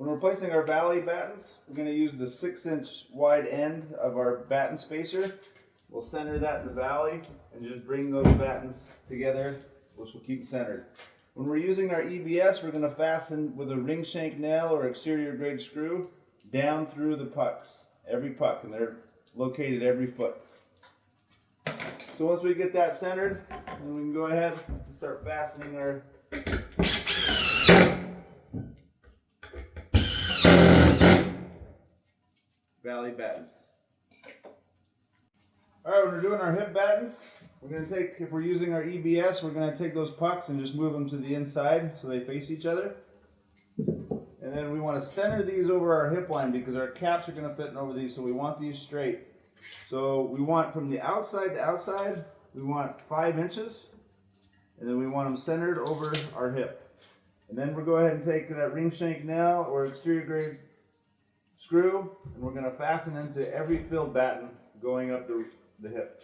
When we're placing our valley battens, we're going to use the 6-inch wide end of our batten spacer. We'll center that in the valley and just bring those battens together, which will keep it centered. When we're using our EBS, we're going to fasten with a ring shank nail or exterior grade screw down through the pucks, every puck, and they're located every foot. So once we get that centered, then we can go ahead and start fastening our valley battens. Alright, when we're doing our hip battens, we're going to take, if we're using our EBS, we're going to take those pucks and just move them to the inside so they face each other. And then we want to center these over our hip line because our caps are going to fit in over these, so we want these straight. So we want from the outside to outside, we want 5 inches, and then we want them centered over our hip. And then we'll go ahead and take that ring shank nail or exterior grade screw, and we're going to fasten into every filled batten going up the hip.